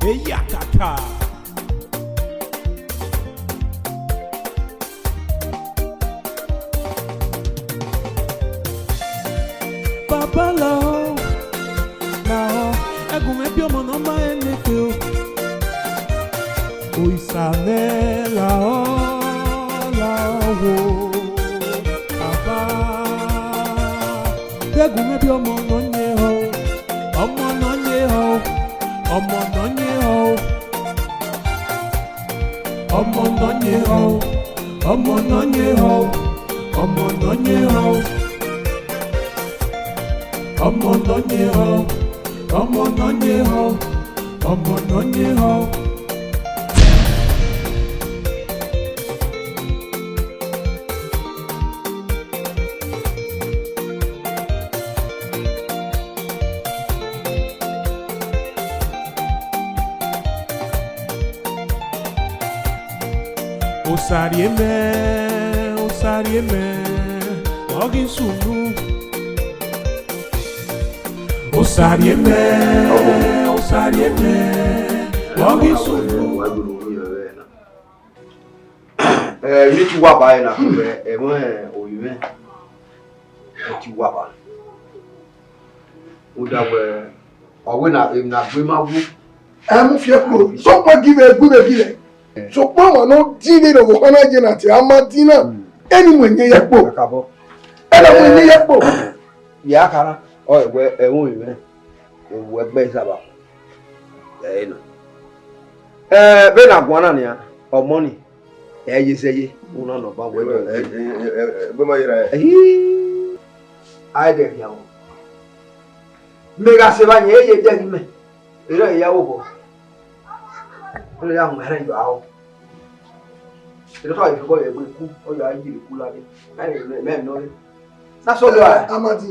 Eyakata. Papa lao, lao, egumebi omo no ma enete o. Oisane lao, lao, papa. Egumebi omo no nye ho, omo no nye ho, omo no nye ho, omo no nye ho, omo no nye ho, omo no nye ho. Ọmọ nonye ho, ọmọ nonye ho, ọmọ nonye ho. Osariemen, osariemen, ogin sunu. Osariemen, osariemen, ogin sunu. You ti wá báyìí na ẹ̀wọ̀n òyìnbó ti wá bá. Ó dàgbẹ́ ọ̀wé na gbé máa wú. Mú fi ẹ̀kọ́ sọ́pọ̀ gílẹ̀ gbúdẹ̀ gílẹ̀. Sọ́pọ̀ àwọn náà dín ní ìdòwò kan náà jẹ́ náà tí a máa dín náà. Ẹni mọ̀ ẹ̀yẹ yẹ pò. Ẹni mọ̀ ẹ̀yẹ yẹ pò. Ìyá kara ẹ̀wọ̀n òyìnbó ewu ẹgbẹ́ ìsábà ẹ̀yìn náà. Bẹ́ẹ̀ náà gbọ́n náà nìyà ọmọ ni ẹ̀yẹ sẹ́yẹ wọn náà nọ̀ bá wọlé ẹgbẹ́ máa yẹra ẹ̀. Ayé dẹ̀ yàwó. Mbẹ́gà sẹ́bà yẹn ẹ̀yẹ jẹ́ ní mẹ́ ẹ̀rọ ìyàwó bọ̀ ẹ̀rọ ìyàwó mẹ́rẹ̀ yọ àwọ̀ ẹ̀rọ tó àyẹ̀fọ́ yẹ gbé kú ọ̀yọ́ ayé jìrì kú ládé mẹ́rin náà rẹ̀. Násọ̀lọ́ à. Amadi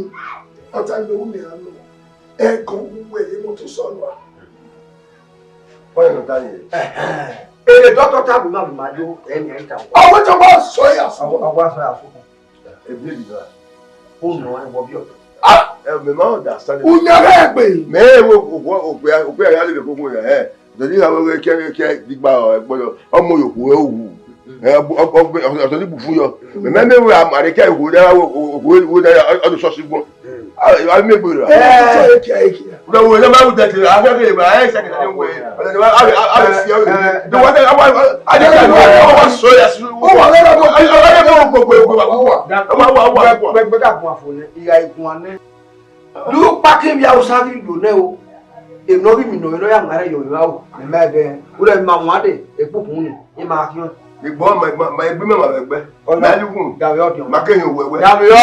ọ̀tá ìgbéwò mi à ń lọ. Ẹ̀kan gbogbo èyí mo tún sọ̀rọ̀ à. Ọ̀yọ́ ló dáyé. Èrè dọ́tọ̀ tábì máa dó ẹni ẹ̀ta. Ọwọ́ tó bá sọ yà fún. Ọwọ́ aṣọ yà fún. Ebile bi náà. Ó nù ẹ̀wọ̀ bí ọ̀tọ̀. Ẹ máa ń dà sáré. Unyàrá ẹ̀gbẹ́. Mẹ́ẹ̀ wo òpè ẹ̀yà lè gbogbo rẹ̀ ẹ̀. Tòní àwọn kẹ́ gbígbà ẹ̀gbọ́dọ̀ ọmọ yòókù ẹ̀ wù. Ọ̀tọ̀ ní bùfú yọ. Mẹ́mẹ́ wo àríkẹ́ ìwò dára òkú dára ọdún sọ́ọ̀sì gbọ́n. Àwọn mẹ́gbẹ̀ẹ́ rẹ̀. Lọ́wọ́ ẹ̀ máa ń tẹ̀sí afẹ́fẹ́ ìgbà ẹ̀ ṣẹ́kẹ̀tẹ̀ ní wẹ̀. Àbẹ̀ sí ọ̀rẹ́. Dọ̀wọ́ tẹ̀ adékẹ́ ìwà ọwọ́ sọ yà sí. Ó wà lọ́dọ̀ bó gbogbo gbẹgbẹ dàgbọn àfọlẹ ìyá ikùn anẹ. Lú pákí bí awusa bí lónẹ o. Èmi bí mi nà ọ̀yọ́ yà ńlá yọ̀ ìwà o. Mẹ́mẹ́ bẹ́ẹ̀ o lè máa wọ́n adé èkó kùn ní ẹ máa kí wọn. Ìgbọ́n ma ẹgbẹ́ mẹ́wàá ẹgbẹ́. Mẹ́líkùn. Gàwé ọ̀dùn. Mákẹ́yìn wẹ̀wẹ́. Gàwé ọ̀.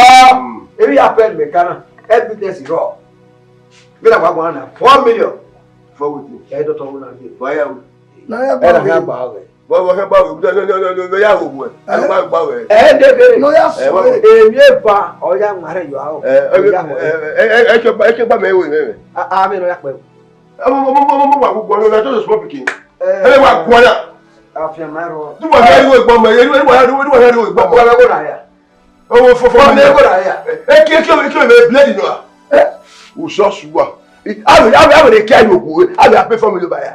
Ebi yà pẹ́ ẹ̀mẹ̀ kan náà. Evidence rọ̀. Bí dàgbà gbọ́n náà 4 million. Fọwọ́tì. Ẹ̀ dọ́tọ̀ wọn náà yé. Báyàwó. Ẹ̀ nà fẹ́ gbà ọ̀rẹ́. Bọ́ọ̀ fẹ́ bá wẹ̀ lọ yà wò wẹ̀. Ẹ̀ bá wẹ̀. Ẹ̀ dẹ́gbẹ̀rẹ̀. Lọ́yà sọ ẹ̀. Èmi ẹ̀ bá ọ̀yà ńlárẹ̀ yọ̀ àwọ̀. Ẹ kẹ́ bá mẹ́wò mẹ́wẹ̀. Àmì lọ́yà pẹ̀lú. Ọmọ wà gbogbo ọ̀nà tó ṣe small pikin. Ẹ wà gbọ́n náà. Àfihàn máa rọ. Túbọ̀ ní ẹ̀rí ìgbọ́n mọ̀ ẹ̀rí ìgbọ́n mọ̀. Ọ̀rẹ́ kò rà yà. Owó fọ́fọ́ mi kò rà yà. Ẹ kí o bíléèdì náà. Òṣọ́ ṣùgbọ́n. Àwọn èdè kí ayò òkú àwọn àpé fọ́ọ̀mù ló bá yà.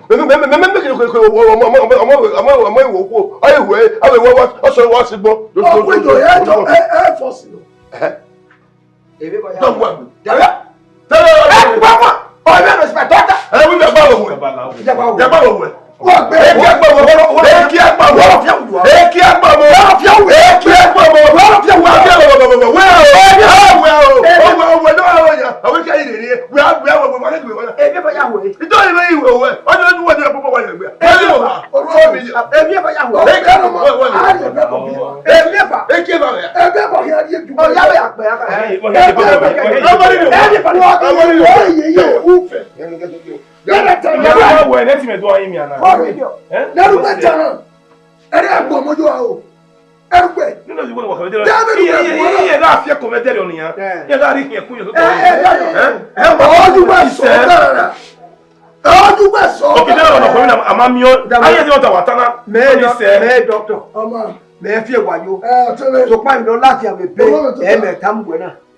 Mẹ́mẹ́ kí ọmọ ìwò kú ọyọ ìwé àwọn ìwọ ọsọ wọ́n sí gbọ́. Ọ̀pọ̀ ìjọ yẹn jọ ẹ̀ fọ́ọ̀sì lọ. Èmi kò yà. Tọ́gbà. Jàbẹ́. Ẹ pàpà. Ọ̀rẹ́ mi rẹ̀ tọ́ta. Ẹ wí bẹ̀ bá wọ̀ wẹ̀. Jàbá wọ̀ wẹ̀. Wọ́n gbé eki agbamo eki agbamo eki agbamo eki agbamo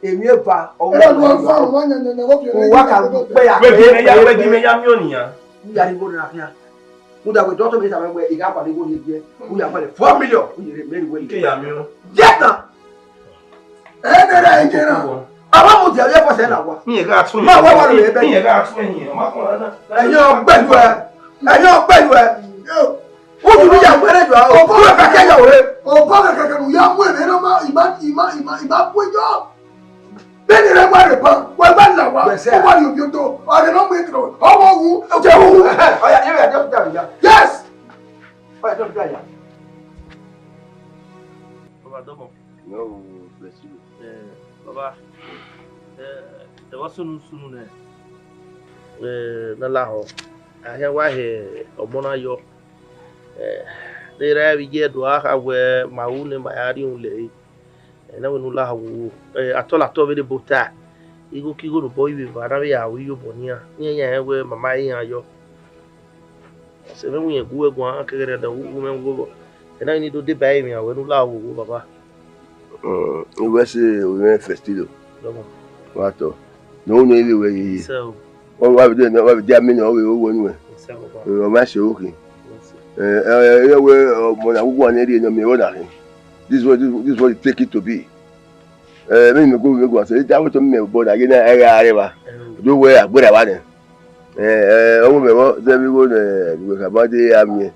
èmi ẹ fa ọwọ́ ẹ lọ fa wọn yẹn yẹn wọ́n fi ẹ wá kà pé ya wẹ́ẹ́ di mi ya mi ò nìyà. n yàrá ìbò nínú àfihàn mo dàgbé dọ́tọ̀ mi sàmẹ́ wẹ̀ ìgbà pàdé kò ní jẹ́ mo yà pàdé 4 million ó yẹrẹ mẹ́rin wẹ̀ ike ya mi o. jẹ́ tán. ẹ nẹ́rẹ́ ẹ jẹ́ náà. àwọn mo jẹ́ ẹ fọ́sẹ̀ náà wá. mi yẹ ká tún máa wá wà lóye bẹ́ẹ̀. mi yẹ ká tún ẹ̀yìn ẹ̀yin ọgbẹ́lu ẹ ó dùn yà wẹ́rẹ́ jù àwọn ọkọ̀ rẹ̀ kẹ́kẹ́ yà wẹ́rẹ́. ọkọ̀ rẹ̀ kẹ́kẹ́ ló yà wẹ́rẹ́ ẹ̀ náà ìmá péjọ. bẹ́ẹ̀ni rẹ̀ wá rẹ̀ pan wọ́n bá nà wá ó wà ní òbí tó ọ̀rẹ́ náà mú ètò ọmọ òwú jẹ́ òwú. ọ̀yà yẹ́n yà dẹ́kun tàbí yá. yes. ọ̀yà dẹ́kun tàbí yá. baba dọ́bọ̀. No, bless you. Baba ẹ wá sunu nẹ nala hɔ ahɛ wahɛ ɔmɔna yɔ ne yɛrɛ bi jɛ do aha wɛ mawu ne mayari ŋu lɛ ne wɛ nu la wo atɔlatɔ bi de bo ta iko kiko no bɔ ibi va na bi yawo iyo bɔ nia ne yɛ yɛ wɛ mama yi hã yɔ sɛbɛn mu yɛ gu wɛ gu hã kɛkɛ dɛ wu mɛ ŋu bɔ ɛna yi ni do de ba yi mi awɛ nu la wo baba. Wese we festival. Dɔbɔ. Wato. No no ile we yi. Sɛw. Wa bi de amini o we o wonu we. Sɛw. O ma se oke. We mo na gugu ani ri enyo mi o na rin. This what you take it to be. Me go say ja to me bo da gina are ba. Do we agbera wa ni. O me mo se bi go we ka ba de ami.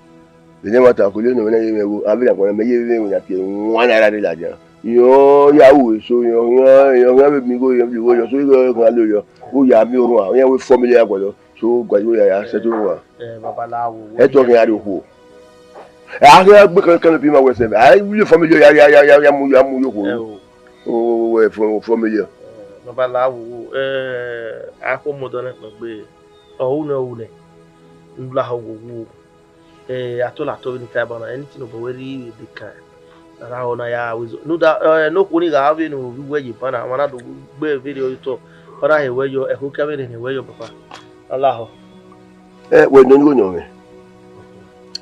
Ni mo ta ko le no na ye me go abi na ko me ye me na ke wan ara de la ja. Yo yawo so yo be mi go yo so yo kan lo yo o ya mi orun àwọn yẹn we family agbodo so gbajo ya se to wa Babalawo e to kin ari oku a ga gbe kan bi ma we se a we family ya mu yo ko o we family Babalawo ako modone gbe o une nla hawo atola to ni ka ba na anything o bo we ri de kan na ona ya wizo no da no kuni ga ave no we yi pana mana do gbe video to ora he we yo e ko kamere ni we yo papa Allah we no go nyo me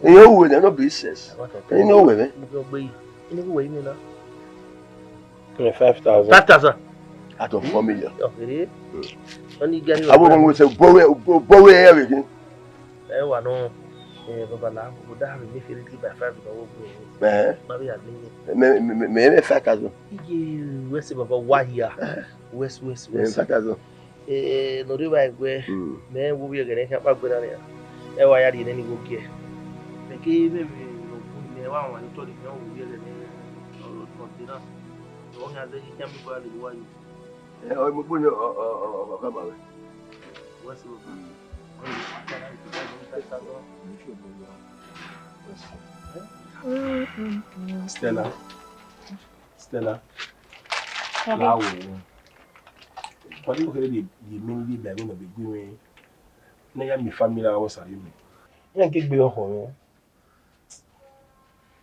e we no business e no we me gbe ni go we ni na 5,000 out of 4 million okay oni gari abo mo se bowe e we kin e wa no Babalawo go da me feel it by 5 go go baby ya ni me 5,000 iye wese baba wahia west 5,000 no ri ba egbe me wo bi egere kan pa gbera re e wa ya ri ni go ke me ki me no ni wa wa ni to ri no wo bi egere o dina o nya de ki mi ba ri wa yi o mo bu ni o ka ba we wese Stella. Lawo. What do you hear the mini be going to be doing? Na ya mi family OSARIEMEN. Yan ke gbe oho me.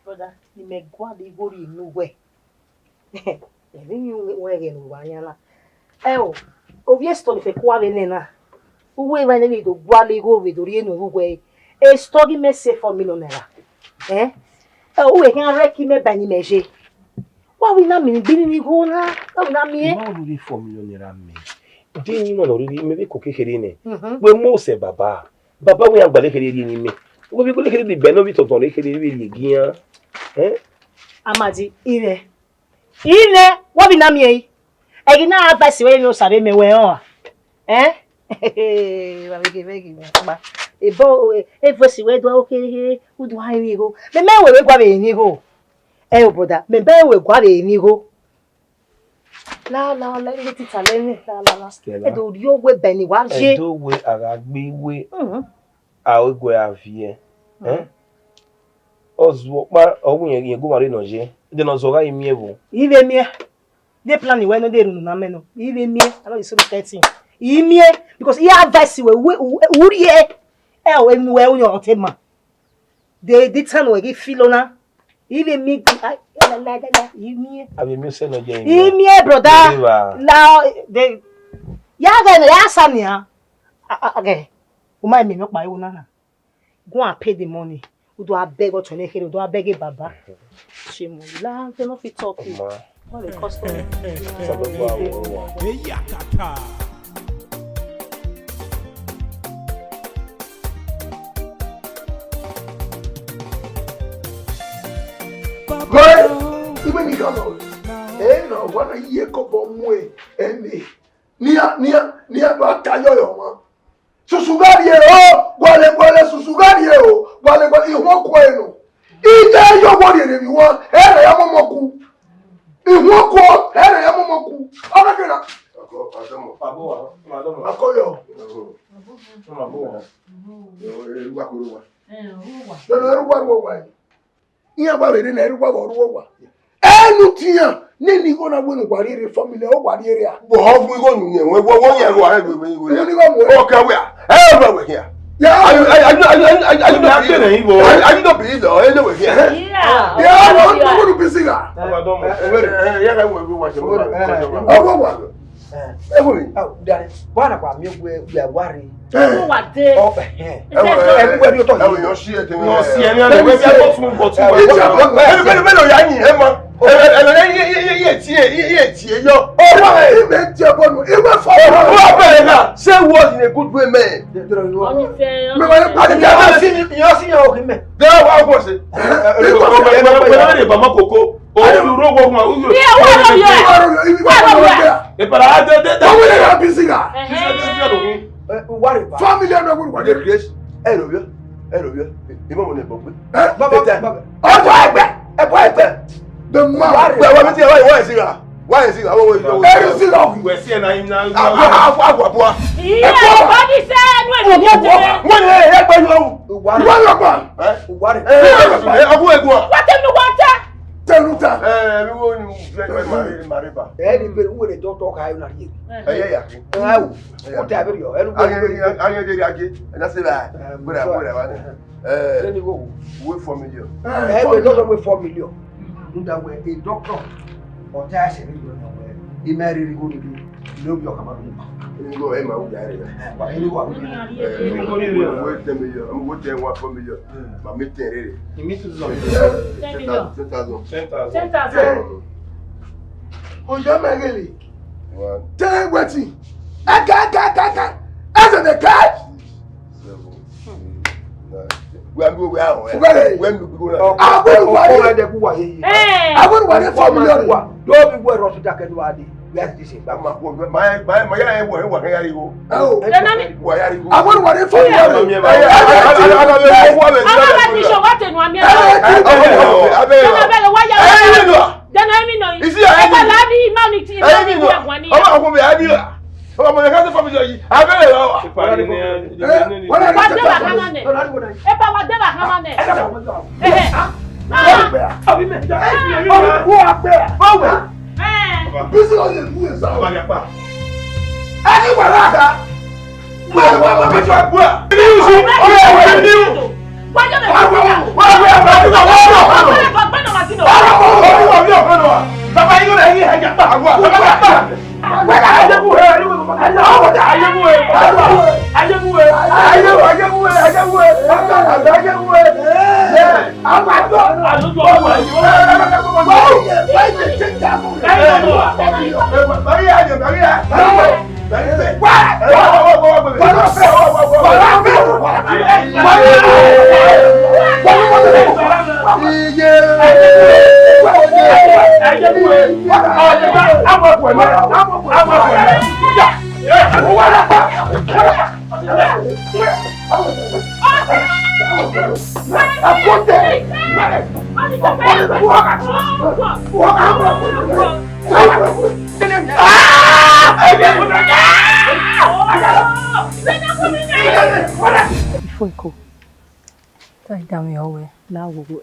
Brother, ni me gwa de gori nu we. E ni we ge nu wa yan la. O obie story fe kwa le na. Uwe ra ni do gwa le go we do ri enu we. E story me se 4 million naira. Uwe kan re ki me ba ni meje. Wa we na mi bi ni go na. Wa we na mi Ma lu ri 4 million naira me. Di ni mo lo ri me be ko kekere ni. Pe mo se baba. Baba we agba le kere ri ni me. Wo bi ko le kere di be no bi toton le kere ri le gian. Amadi ire. Wa bi na mi e. E na advice we ni OSARIEMEN we on. Wa begi ba. Ebo voice we do okay who do I ni go. Me we gwa be ni go. Brother, me we gwa be ni go. La le ti talent la. E do yo we be ni wa je. E do we ara gbe we. A o gwe avie. Ozo pa ohun yen go mare no je. De no zo ga imi ewo. Ibe mi. Dey plan we no dey run na me no. Ibe mi. I know you say 13. Imi because he advice we uri we nu we onyo otema. De tan we gi filo na. Ibe mi imi. Abi mi se no je imi brother. Now de ya ga na ya sania. Okay. Uma mi no pa iwo na. Go and pay the money. We do abeg what you need, we do abeg baba. Shemo la, we no fit talk. What the custom? Eyakata. Even if you no, what a year couple way, and near Batayo. Susugario, Wale Susugario, Wale you won't quail. Either your body if you want, and I am a moku. You won't call, and I am a moku. I call you. Anything, Nini gonna win warrior family or warrior. Well, how we going to win? 1 year ago, okay, we are. Everywhere here. Yeah, I don't believe though. Anyway, yeah, I'm going to be singer. One of we are worried. What day? Everybody you're talking. You see it. No, see, I mean, we are both say what in a good way, man. The man, why is he? Why is he? we're seeing him now. Or dash it nowhere. He married go to do your command. You go ahead, But anyone, wait 10 million. I'm going to 1 million. My meeting. You meet to 10,000. oh, you're Maggie. 1, 10 waiting. I as the cat. 7, 9. When we go out, when we go I wouldn't want it for me. Don't be worried about that. We have to say, my oh, I wouldn't want it for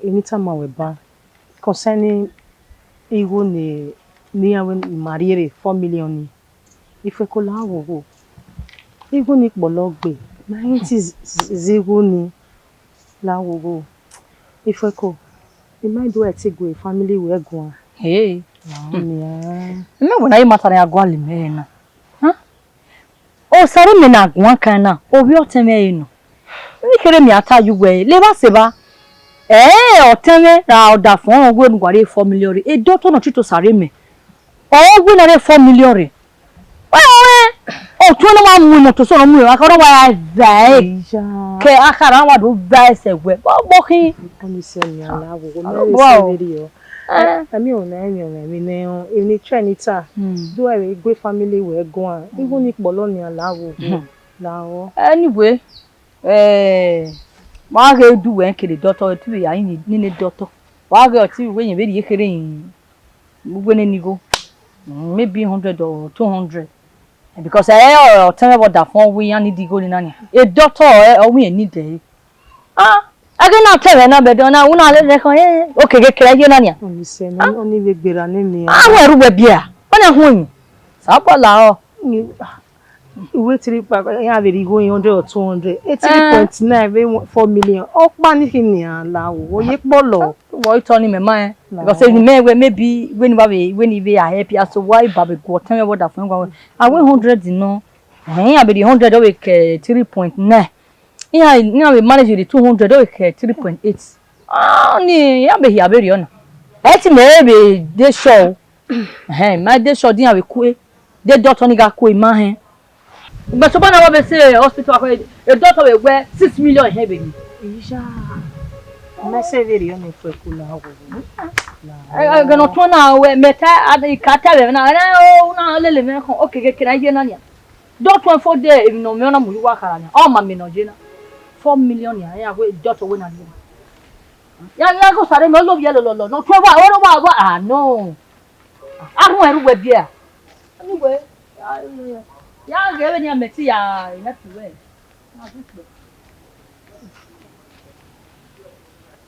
anytime I will ban concerning even married 4 million. If we call our even if Bologbe, 90 la wogo. If we call, it might do a take away family we go. Hey, yeah. No, when I matter I go limena. Huh? Oh, sorry, me na go kana. Oh, we oteme no. We kere me ata you we. Leva seba. Oteme ra oda fun ogwe ngware 4 million. E doctor no tito sare me. Oh, we na 4 million re. Oh, 21 million to so no mu. Akara wa vai. Ke akara wa do vai se we. Bo ki. Oni se mi ala wo. Wow. Ami o na mi ne ni trinita. Do I go family we go an. Even ni polo ni ala wo. La anyway, ma ga do when ke the doctor to be ayin ni doctor. Wa ga ti we yin be di kere yin. Gbogbo ni go. Maybe 100 or 200. Because tell me what that phone we need to go in nani. A doctor or we need there. I can not tell na be don na una le kan okay ke kere je nani. Oni se na oni we gbera ni mi. We ru we bia. Ona hu yin. Sa pa la o. Iwe 3 pack ya be go 100 or 200. 3.9 we 4 million. O pa ni kini ala wo ye polo. Why turning me mind? Because say maybe when we are happy so why baby go tell me what that phone go. I win 100 no. I be the 100 we 3.9. Yeah, now we manage the 200 we 3.8. Ni ya be here be on. Eti me dey show. My dey show din we ku. Dey doctor ni ga ku ma hen. But so na we say hospital a doctor we wear 6 million here be. Isha. Mese veri oni fwe kula wo. Gano tona we meta ada ikata be na una lele me kon okay ke kira je na nia. Dot 14 day no me na mu wa kara nia. O ma me no je na. 4 million ya we dot we na nia. Ya go sare me lo bi lo no twa wa no. Ahun eru we bia. Anyway, ya ge be nia meti ya ina tuwe.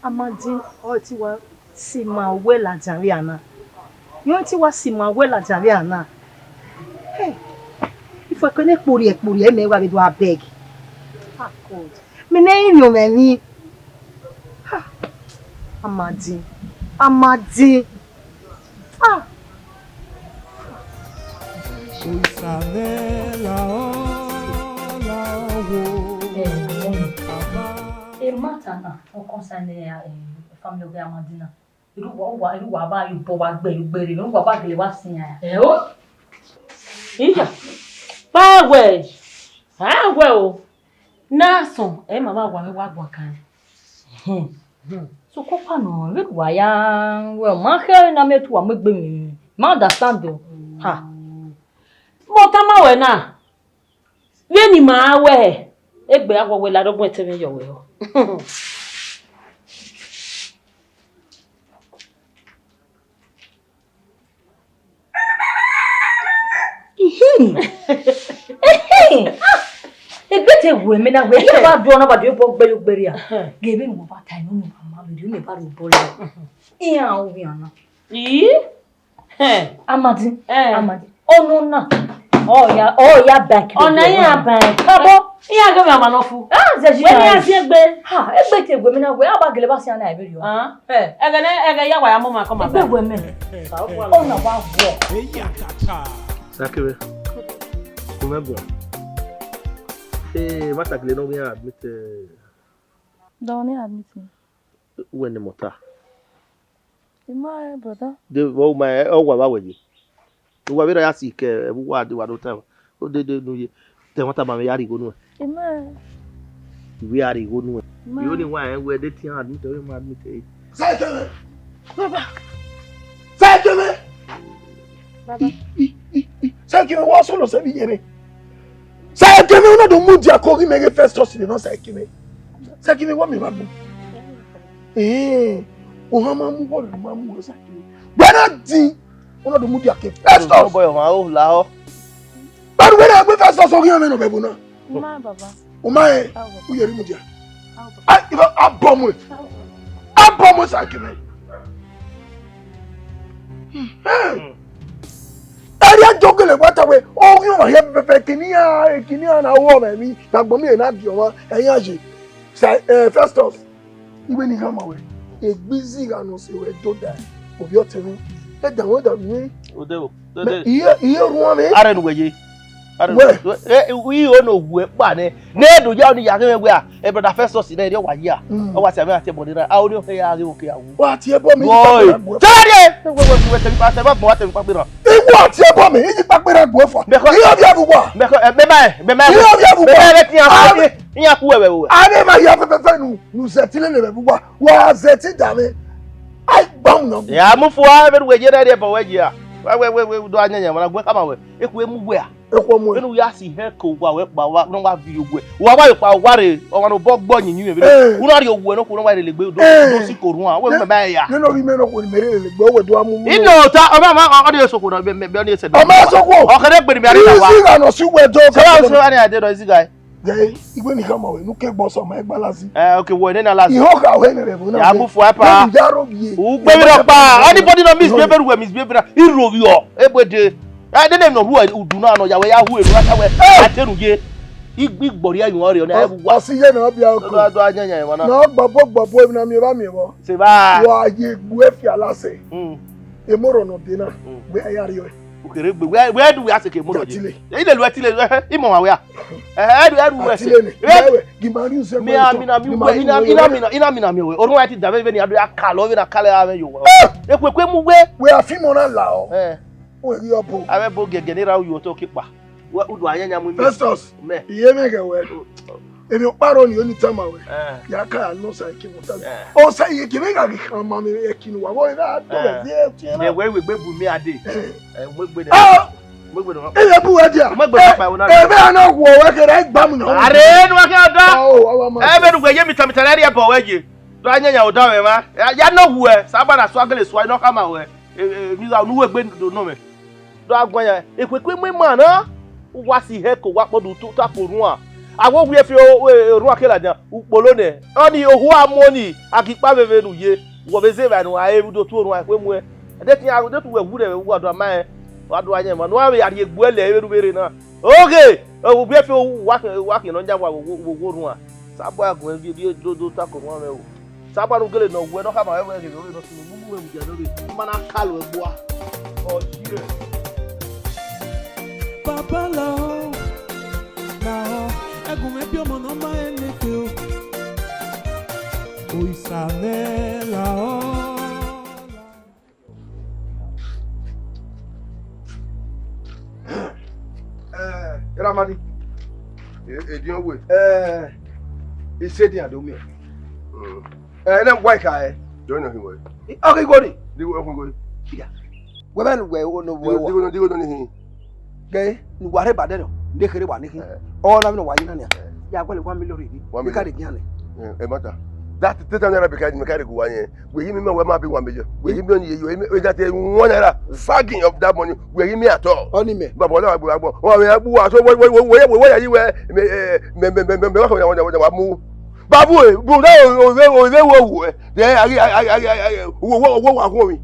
Amadi o ti wa si ma we la jare ana. Yo ti wa si ma we la jare ana. Hey. If I connect pori e me wa be do abeg. Ah God. Me na yin yo me ni. Ha. Amadi. Ah. Matana o concern family of Amadina. Iru wa ba yu bo wa gbe gbere no wa ba gele wa sin ya. O. Ija. Ba we. Ah we o. Na so mama wa me wa gwa kan. So ko pa no we wa ya we ma he na me tu wa me gbe mi. Ma understand o. Ha. Mo ta ma we na. We ni ma we. Egbe agwo we la dogbon teme yo we o. Ebete we me na we ba do na ba do bo gbere ya. Gebe mo ba time no mama me do me ba ro bo le. Iya o bi ana. Amadi. Oh no na. Oh ya bank. Ona ya bank. Abo. Iya ga me amanofu. Zeji. We ni asi egbe. Ha, egbe te we me na we aba gele ba si ana ebe yo. Ega ya wa ya mo ma ko ma ba. Egbe we me. Oh na ba wo. Sakere. Kumebwa. Matakile no we admit Don't admit me. when the motor. My brother. The wo my wa we. Wo we ya sick e bu wa de wa do time. O de no ye. Te won ta ma me yari go nu. We yari go nu. You only one we dey tin admit we ma admit e. Say to me. Baba. Say to me. Baba. Say to me what solo se bi yere. Say to me una do mu dia ko me get first trust no say to me. Say to me what me ba bu. O ha ma mu bo le ma mu say to me. Bana din una do mu dia ke first trust. Boy ma o la o. But when I go first trust o yan me no be bu na. My baba. O ma e u yeri mu dia. I if I bomb we. I bomb say to me. Area joggle what away. Oh, you know, here pepe kinia na wo me mi. Na gbo mi na di o eyin aje. Say first off, iwe ni hama we. E busy ga no se we do that. Obi o temi. E dan wo da mi. O de o. Iye ruwa me. Are no we. We o no wu pa ne. Ne do ya ni ya ke we a. E brother first off na e wa yi a. O wa se me ati body na. A o ni o fe ya ri o ke awu. Wa ti e bo mi. Boy. Tell me. We tell me pa se ba mo ati pa pe na. Iwo ati ebo mi, yi papere gbo fo. Iyo bi abuwa. Bema. Iyo bi abuwa. Bema ti an iya ku wewe wo. Ade ma ya fefe nu setile ne bebuwa. Wa seti dame. Ai bam no. Ya mufu a be weje na de ba weje a. We do anyanya mana gwe kama we. Eku emu gwe a. Ekwo mu. Enu ya si he ko gwa we pa wa no wa vi ogwe. Wa wa pa ware o wa no bo gbo yinyin e be. Uno ari ogwe no ko no wa le gbe do si korun a. We me ya. Ne no bi me no ko ni mere le gbe we do amu. Ino ta o ma o de soko no be o se do. O ma soko. O kere gbe ni mi ari ta wa. Isi ga no si we do. So wa ni ade do isi guy. Jai, igwe ni kama we nuke boso ma egbalasi. Okay, we ne na last. Iho ka we ne rebu na. Ya mu fu apa. Njaro biye. U gbe mi ro pa. Anybody no misbehave we misbehave na. Iro bi o. Ebede. De dem no hu udu na no ya we ya hu eru ata we. Ateru ye. Igbi gbori ayun ore na ebu wa. Asi ye na bia ko. Do anyanya won na. Na gbogbo mi na mi ba mi bo. Se ba. Wa ye gbu efi alase. Emoro no bi na. We ayari yo. Ukere gbe we do we aseke mo loje. Ile lu atile imo wa we a. Edu we se. Gimari nse mo. Mi amina mi we. Orun wa ti da be ni ado ya ka lo we na kale ave yo. Ekwekwe mu we. We afimo na la o. O ri opo. Ave bo gege ni ra uyo to kipa. We udu anyanya mu mi. Festus. Iye me ge we. Emi o paro ni oni tama we. Ya ka no sa ki mo ta. O sa iye ki me ga ki kan ma mi e ki ni wa bo na do be die ti na. We gbe bu mi ade. Mo gbe de. Mo gbe do. E bu ade a. Mo gbe pa wona. E be na wo we ke ra gba mu na. Are nu wa ke odo. E be du gbe ye mi tamitare ria bo weje. Do anyanya o da we ma. Ya no wu e. Sa gba na so agele so no kama we. Mi za nu we gbe do no me. Do agwan ya. Ekwekwe mu na. Wa si he ko wa podu to ta porun a. Awo wi efi orun akela dan upolo ne oni ohu amoni akipa bebe nu ye wo be se ba nu a ebu do tu orun ape mu e de tin ago de tu we wu de wu ado ama e wa do anya ma no wa ya egbu ele eberu bere na oge owu bi efi wa kin no nja wa wo orun a sabo agun bi do ta ko won me o sabo nu gele no we no ka ma we ke no no sunu mu mu je lori mana kalu egbu a o jire Papa lao na Egume pio mono ma eneke o. Oisane la o. Ramadi. Edion we. Isedi adomi. Na boy ka e. Don't know him we. Okay, go ni. Digo okun go. Yeah. We ben we no we. Digo no ni. Gay, ni ware ba de no. De kere wa ni ki. O na mi no wa yin na ne. Ya kwale 1 million ribi. Bi ka de gian ni. E mata. That teta naira be ka me carry go wan yen. We him me we ma be 1 million. We him don ye we that 1 naira sagging of that money. We him me at all. Oni me. Baba na agbo. O we agbo wa so we ya yi we me wa mu. Babu e bu na o wo e. De wo wa ko mi.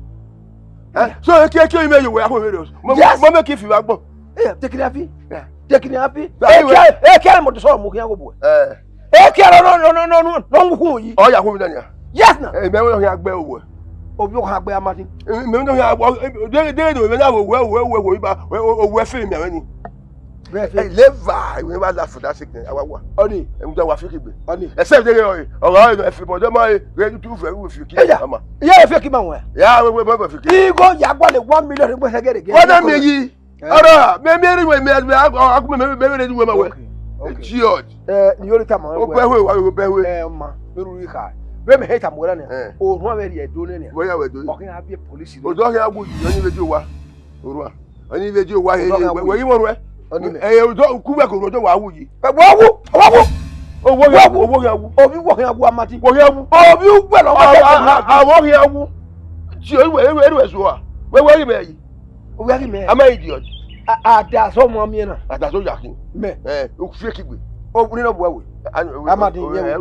So ke me you we ko me. Mo make if you agbo. Take it happy. Take it happy. Kere mo so mo kiyan go bo. Kere no mu yi. O ya ko mi na ni. Yes na. Me wo ya gbe owo. Obi o ha gbe amati. Me no ya de do me na wo ba owo film ya ni. Leva, we never laugh for that sickness. Awa. Oni. E mo wa fiki gbe. Oni. Except they oro e fi bodo ma ready to for we fiki. Ama. Yeah, fiki ma won. Ya we fiki. Igo ya gba le 1 million gbe segere. What me yi? Ora, me we me akuma me ready we ma we. George. Ni yori ta ma we. O pe we. Ma. Me ru yi ka. We me hate am we na. O ru we dey do ne. We ya we do. O kin abi police. O do ya gbo yi ni vejo wa. Oru a. Oni vejo wa he we yi mo ru e. O do ku we ko do wa wu yi. Owo ya wu. Obi wo ya wu amati. Wo ya wu. Obi wu pe lo ma. Awo ya wu. Ti o we so a. We yi me yi. We yi me. Am I idiot? Ada so mo mi na. Ada so yakin. Me. O fake gbe. O ni no bo we. Amadi ye.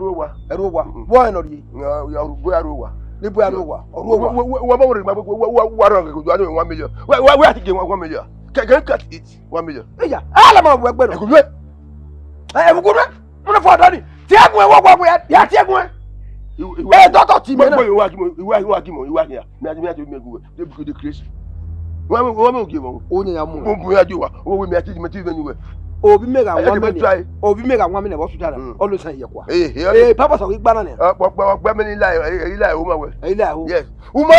Eru wa. Boy no di. Ya bo eru wa. Ni bo eru wa. Oru wa. Wo ma wo ma wa ran ko do 1 million. We ati ge 1 million. Can cut it 1 million. Eja. Ala ma bo egbe no. Ku we. E bu guru. Mo na fo dani. Ti agun e wo gbo ya ti agun e. Doctor ti me na. Iwa ya. Me ati me gu. De crazy. Wa mo ge mo. O nya mu. Mo bu ya ju wa. O we me ati me ti me ni we. Obi mega 1 million. Obi mega 1 million hospital. Olu san ye kwa. Papa so gba na ne. Gba me ni lai o ma we. Lai o. Yes. U ma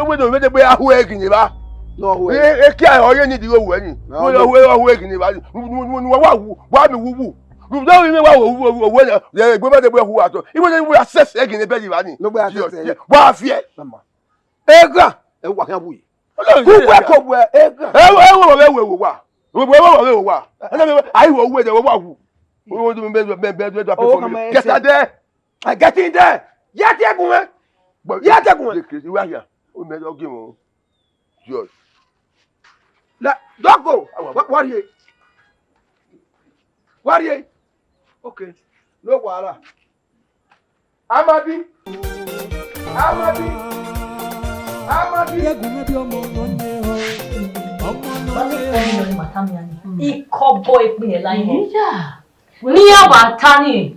we do me de be ahu e gini ba. No way. Eki a oye ni di owu ẹni. Wo egini ba. Nu wa mi wuwu. Nu do mi wa wo ye gbe ba de hu ato. Iwo ni we access egini be di ba ni. No be access. Wa fie. Mama. Ega. E wa kan buyi. Ku kwa ko bu ega. Wo wa. Wo wa. Ana me ai wo wu de wo wa wu. Wo do me be get there. I get in there. Yet egun. Yet egun. You are here. O me do give o. George. Don't go. What are you? What are you? Okay. No wahala. Amadi. Ikobo ìpínlẹ̀ láyé. Ní àbàtà ni,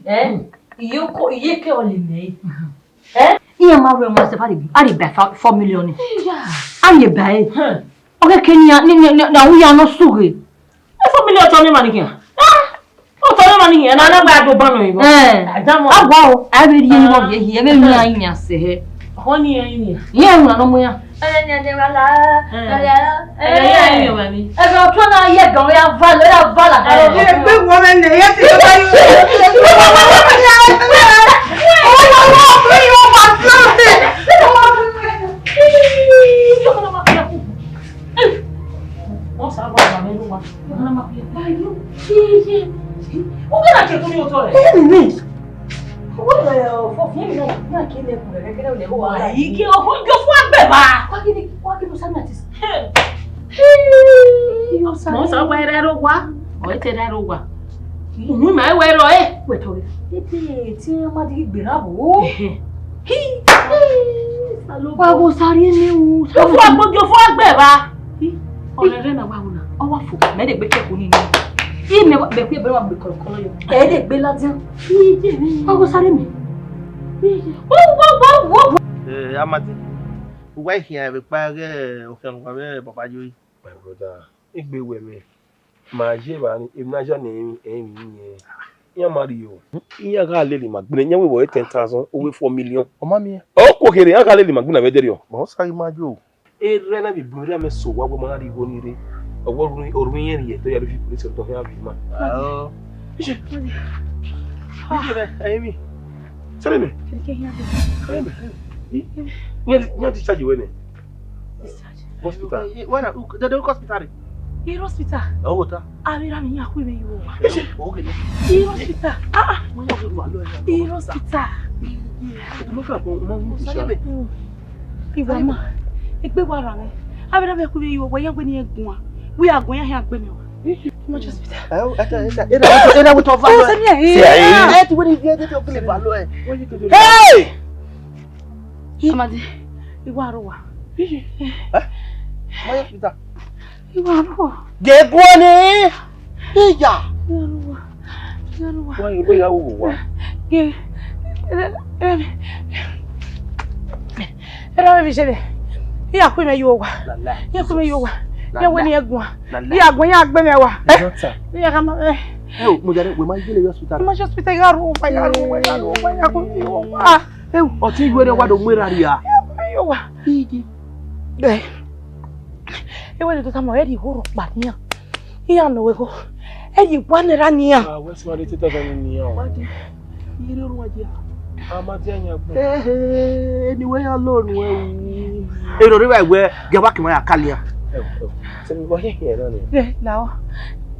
ìyókò ìyékè ọ̀lẹ̀mẹ̀. Iye máa rẹ̀ wọ́n ṣe fàdé bẹ̀ 4 million. Ayé bẹ̀. Okay, Kenya, na we are not sorry. 4 million to me money here. O to me money here. Na na gba do ban lo. Agwa o, I be yin wo ye here, be mi ayin ase he. Ho ni ayin ni. Ye na no mo ya. Ayin wa mi. E be o to na ye gan ya vala. E pe wo me ne ye ti ba yi. O que na que tu me otoré? Ike ojo fún agbeba. Mo sọ pé rẹ ro wa. O te rẹ ro wa. Nu ma we ro Weto. Ti ma di gbera bo. Wa go sáré ni o. Jo fún agbojo fún agbeba. Ọ̀rẹ́ rẹ̀ na wa una. O wa fo. Me de gbe ke ko ni ni. Ime be pe be wa gbe kokolo yo. E de gbe ladian. Wa go sáré mi. Wo. Amadi. Why here be pa okan kwa be papa joyi. My brother, igbe we me. Ma je ba ni imnaja ni yin. Iya Mario. Iya ga lele magbene nyan we wo 10,000 owe 4 million. O ma mi. O ko kere ya ga lele magbene we dere o. Mo sáré ma jo. E re na bi buri me so wa go ma ri go ni re. Owo orun yen ye to ya fi police to ya bi ma. Oh. Ije. Ayemi. Sare me. Nya discharge we ne. Discharge. Hospital. Wana the hospital. Here hospital. Oh ta. Abira mi yakwe me yo. Okay. Here hospital. Mo ya go lo. Here hospital. Mo ka ko mo discharge. Iwa ma. Egbe wa ra me. Abira me yakwe me yo wo yan gbe ni egun a. We agun yan agbe mi o. Mo just hospital. Era with of value. Hey! To when you get to play value. Hey! Amadi. Iwa ro wa. Mo hospital. Iwa ro. De gwani. Iya. Iwa ro wa. Wa yo ya wo wa. Ge. Era me jebe. Iya ku me yo wa. Iya ku me yo wa. Ya we ni egun a. Iya agun ya agbe me wa. Iya ka ma Mo jare we ma gele hospital. Ma hospital ga ro fa ya ro ya ku yo wa. O ti gwe wa do mwera ria. Yo wa. Igi. Be. Ewe do ta mo e di horo pa ni a. Iya no we ko. E di wa nira ni a. Ah, what's my 8,000 ni o. Ire run aje. Amadi anya gbo. Anyway alone we. Ero ri wa gbe ge wa ki mo ya kalia. Se mi bo he na ni. Be lawo.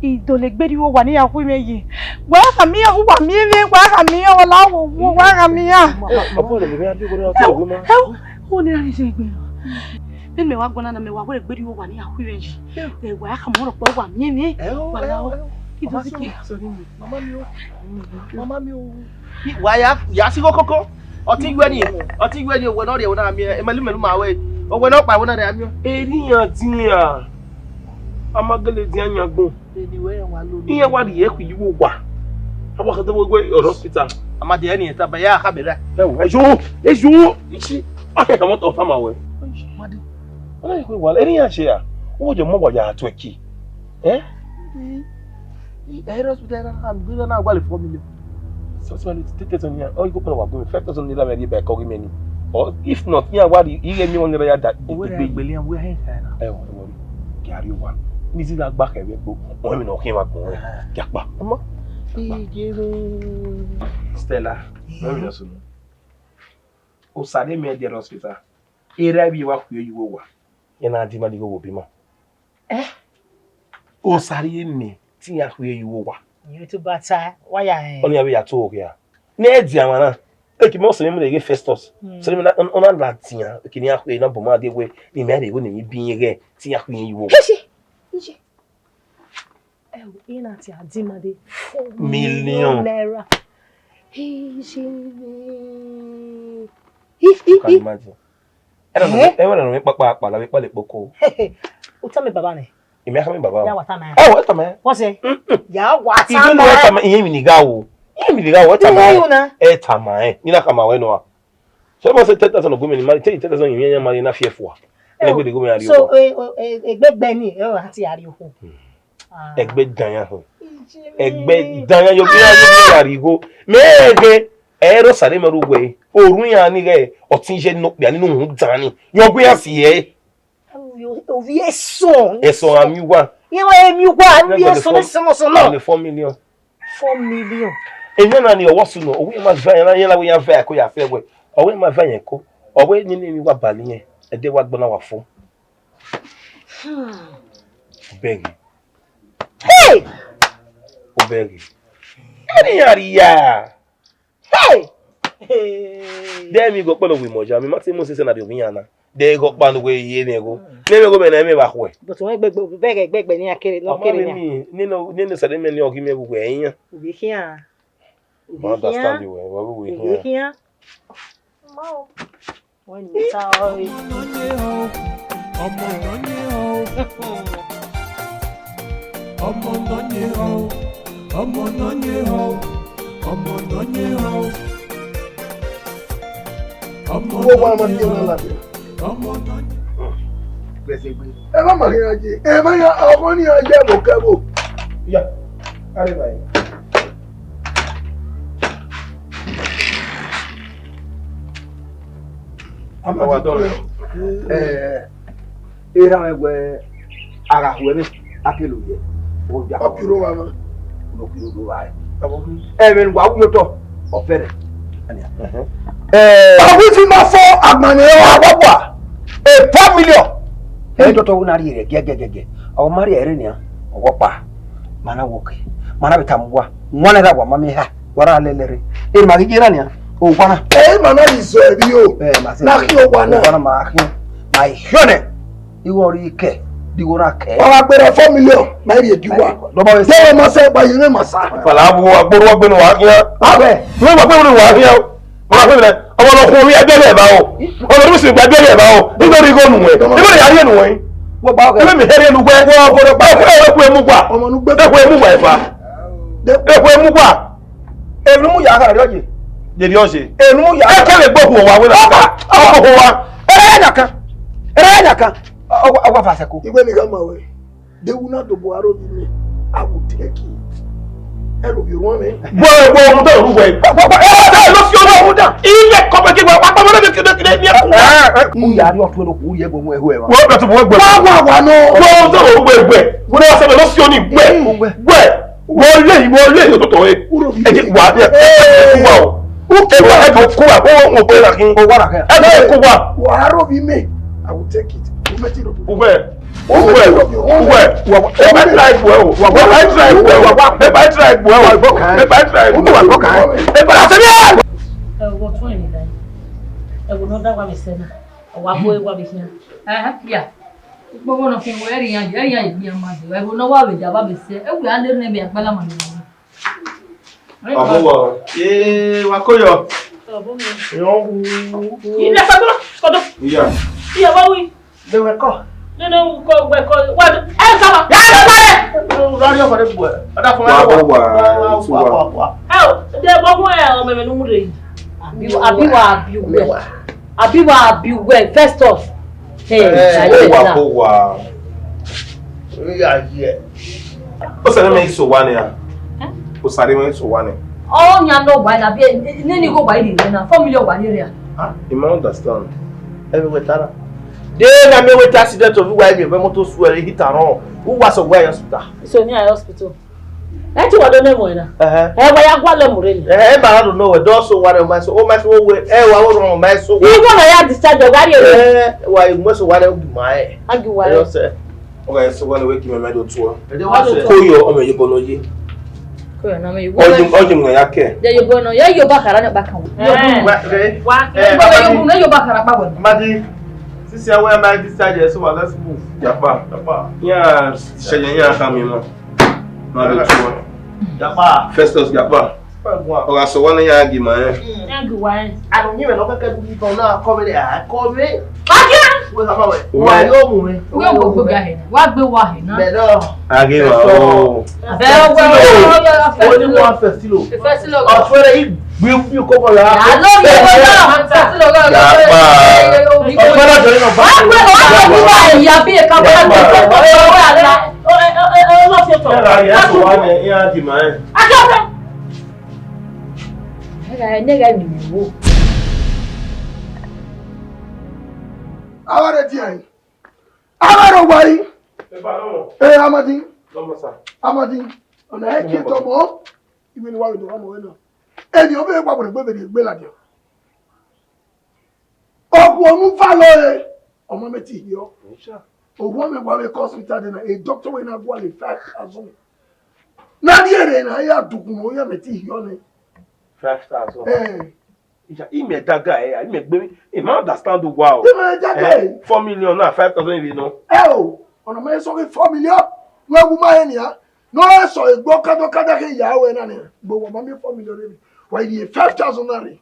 Idole gberi wo wa ni akwu meyi. Wa ka mi ya wa mi wa ka mi ya la wo wa ka mi ya. Opo le mi adu ko na to ma. O ni ani se gbe. Be me wa gbona na me wa wo gberi wo wa ni akwu meyi. E wa ka mo ro po wa mi. Wa lawo. Idole ki. Mama mi o. Wa ya si kokoko. O ti gwe ni we no re wona mi e melu ma we. O we no pa wona re mi. Eriyan tiyan. Amagele di anya gbon. Anyway wa lo. Iye wa ri e ku yiwo wa. Awa kan to gbe hospital. Amadi eni ta ba ya ka bere. Ejo. Ichi. Ake ka mo to fama we. Amadi. Ala ko wa eriyan se ya. O je mo wa ya to eki. Hospital na am na gwa le 4 million. So so ni tete so ni o go pon wa gbe 5,000 naira me ri be ko ri me ni. Or if not, yeah, what you get me on the other that big billion we have. I want to carry one. This is like back a week. I'm not came back. Jakba. Stella, I'm not soon. OSARIEMEN the hospital. Area be work where you over. And I demand to go Bima. OSARIEMEN, Tia where you over. You to batter. Why I Only a way I talk here. Nedia, man. Eki mo sele me Festus. Sele me ona latia. Eki ni akwe na boma de we ni me de go ni bi ye ti akwe yi wo. Ije. Ina ti adima de 4 million naira. Ije. Can you imagine? I don't know me papa la me pa le poko. Utame baba ne. Imi aka me baba. Ya wata na. Oh, wata me. What say? Ya wata na. Even wata me imi ni ga wo. Imi ni ga wata me. Tama ni na kama we no. So mo say 10,000 go me ni mari 10,000 imi nya mari na fiefo a. Na gbe de go me ari o. So egbegbe ni o ati ari o. Egbe danya ho. Egbe danya yo bi ari go. Mege ero sare meru gwe. Orun ya ni ge otinje no bia ninu hu dani. Yo gwe asiye. Ovi eso. Eso amiwa. Yewa emiwa, ovi eso no so no. 4 million. 4 million. Enye na ni owo su no, owi ma va na yen la we ya va ko ya fe we. Owi ma va yen ko. Owi ni ni wa bali yen. E de wa gbona wa fo. Beg. Hey! Obegi. Ani ya. Hey! Dem mi go polo we moja. Mi ma ti mo se na de omi yana. De go pa no we ye ne go. Ne me go be na me ba ko e. But won gbegbe ni akere no kere ni. Ni SARIEMEN ni ogi me bu we yin. Obi here. I understand you well. We Obi here. Mo. When you tell ẹ má màrí ajé ẹ má ya ọmọ ní ajé àbòkẹ́bò. Ya, kare báyìí. Ama dole. Era megwe ara huwe akelu ye. O ja. Apiro wa ma. No kilo do wa. Men wa wo to ofere. Ania. Awi fi ma fo agbani wa wa. 4 million. Toto una ri re gege. O mari ere ni a. O pa. Mana woke. Mana betamwa. Mwana da wa mami ha. Wara lelere. Ma gijira ni a. O kwana. Mana izo ebi o. Na ki o kwana. Kwana ma ki. Ma hione. Iwo ri ke. Diwora ke. Wa gbere 4 million. Ma ri ediwa. Do ba we se ma se pa yin ma sa. Fala bu agboro wa gbe no wa kian. Abe. We wa gbe no wa kian. Wa gbe le. Omo lo ko wi ebe le ba o. Omo lo si gba ebe le ba o. Nítorí go nu we. Nítorí ya ri nu we. Wo ba o ke. Ebe mi here nu gbe. Wo bo ba ko emu gba. Omo nu gbe. E ko emu gba ifa. E ko emu gba. E nu mu ya ka roje. Je di o se. E nu ya. E kele gbo wa we la. Gbo wa. Era naka. Agwa fa seko. Igwe ni ga ma we. De una do bo aro bi mi. I will take it. Ero bi won me. Bo mu do ru we. E lo si o mu da. Ile ko be ki wa pa mo le ki ni ku. Mu ya ri o to lo ku ri e bo mu ehu e wa. Wo be to mo gbe. Wa no. Wo do ru gbe. Wo na se lo si o ni gbe. Wo le to e. E ji wa de. Wa o. O ke wa e ko wa wo pe la kin. O wa ra ke. E ko wa. Wa aro bi me. I will take it. You make it up. Ugbe. E ba try well. Wa try well. E ba try well. E ba try well. E ba se ni. Wo tun ni dai. E wo no da wa me se na. Wa bo e wa be hia. Ya. Gbogbo no fin wo eri yan bi ma de. E wo no wa we ja ba be se. E wu an de ne be apala ma ni. Amowo. Wa koyo. Ile fa kodo. Iya. Iya wa wi. De we ko. Nínú ko gbe ko wa e sama ya le pare Lori o fare bu e. Ada fun wa. de bo mo e o me nu re abiwa Festus wa ya ye o se me so wa ni a o sare me so wa ni o nya no gba na bi ni go gba ile na 4 million gba ni re You might understand. Everywhere tara. Then I made with accident of where you motor swear hit and wrong. Who was away hospital? So near hospital. That's what I don't know. Why I want them already? I don't know. Also, what am I so? Oh, my soul. I was wrong. My soul. You want to have discharge your guardian? Why you must want to my? I do what I say. Okay, so when we wake him, I do tour. Koyo, oh, you go no ye. Koyo, no me you go. Oh, you yake. There you go no. Yeah, you back around back. What? You back around. Madi, since I wear my discharge, so let's move. Yapa. Yeah, Shenya come in. Yapa. Festus Yapa. Oh, so one year argument. I don't even know what can do for now. Come there. Call me. Why you go gahe? What be wahe na? Better. Agi oh. Only one festival. The festival. I swear he will you come around. I know you go. Festival go. Ya be ka Awara tiai. Awara wai. Amadi. Amadi. Ona heke tomo. Ibi ni wa do amo we na. Eni obe pa bo gbe be la dio. Oku omu fa lo e. Omo meti yo. Owo me gwa we hospital na a doctor we na gwa le fact azun. Na die na ya dukun o ya meti yo ni. 5,000. Ime daga ime gbe e ma understand o wa o. 4 million na 5,000 you know. Ona me so 4 million. We wu ma eni ha. No so egbo kada ke ya we na ni. Gbo wo ma me 4 million ni. Why the 5,000 na ni.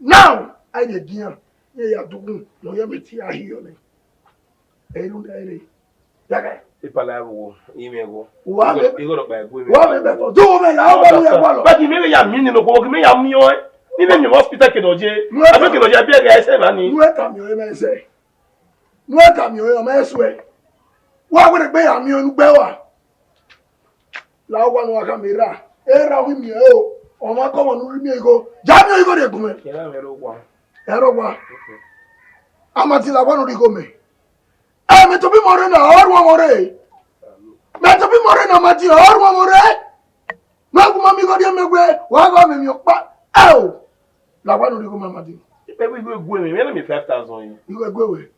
Now I dey gian. Ye ya dukun no ya meti ya hiyo ni. Elu dai daga. Ipala wo ime go. Wa me go ba go. Wa me be for do me ya wa ya wa lo. But me ya mi ni no ko me ya mi o. Ni me hospital ke doje. Abi ke doje abi e se na ni. Nu e ka mi o me se. Nu e ka mi o me so e. Wa wo de gbe ya mi o nu gbe wa. La wa nu aka mi ra. E ra wi mi o. O ma ko won nu mi ego. Ja mi ego de gun me. Ke ra me ro wa. Ero wa. Amati la wa nu ri go me. Me to be more na or wa more. Me to be more na mati or wa more. Ma ku ma mi go de megwe. Wa go me mi o pa. La wa nu ri go me mati. Pe we go me me 5,000 you go go we.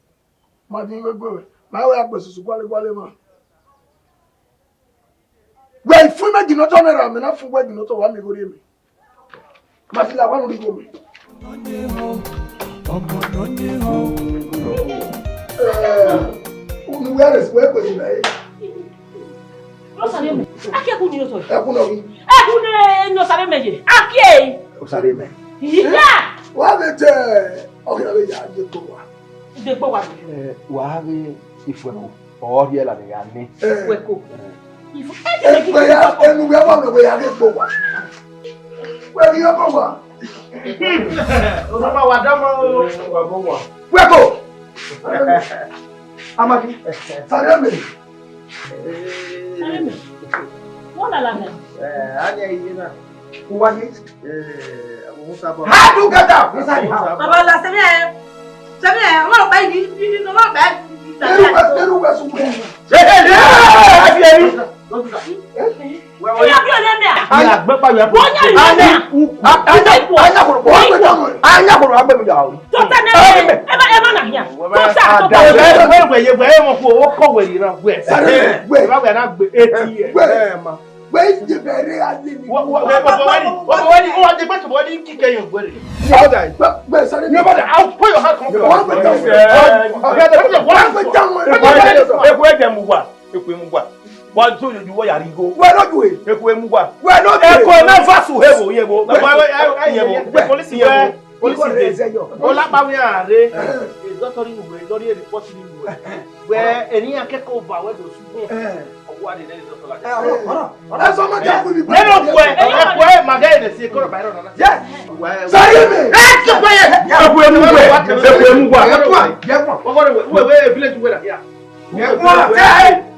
Mati go go we. Ma we agbe susu kwale ma. We fu me gino to na me na fu we gino to wa mi go re mi. Mati la wa nu ri go me. Where is where going to OSARIEMEN. Aki aku ni oto. Aku no wi. Aku ne no sabe meje. Aki. OSARIEMEN. Yeah. Wa be te. O ke be ya je to wa. De gbo wa. Wa be ifo o ri la be ya ni. Weko. Ifo. Be ya enu we wa be ya ke gbo wa. We yo ko wa. O ma wa da mo wa bo wa. Weko. Amadi. OSARIEMEN. OSARIEMEN. Wala la me. Anya yina. Wa ni. Musa ba. How do get up? Baba la se bien. Se bien, on va pas ni no va pas. Eru wa su. Ya bi o le me a. Anya gbe pa ya. Wonya ni. Anya ko agbe mi ya o. To ta ne. E ma na hia. To sa to ba. We ye mo ko o ko we ran we. We ba we na gbe 80 years. Ma. We je bere ade ni. What the best body kick you go. But sorry. Nobody out put your hand come. One two you wa yari go. We no do it. Ekwe mu wa. We no do E it. ko na fasu hebo yebo. Police yebo. Police dey. Ola pa we are. Is doctor ni we, lori report ni we. Where eni akeko ba we do su. Owo ade dey doctor la. Eso ma ja ku ni. Ekwe magai dey say ko ba ro na. Yes. OSARIEMEN. Ekwe mu wa. We village we la here.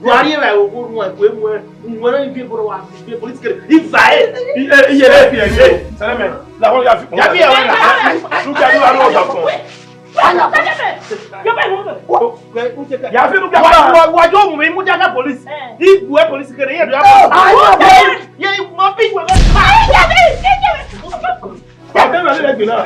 Duari vai o guru não é coelho, não é ninguém por lá, política e vai. E ele é filho, sabe mesmo? Lá vamos já vi ela, não quero lá no Japão. Já vi no Japão. O ajomo vem mudar a polícia. E o polícia queria ir. E aí uma pinga. Vai ver ali aqui não.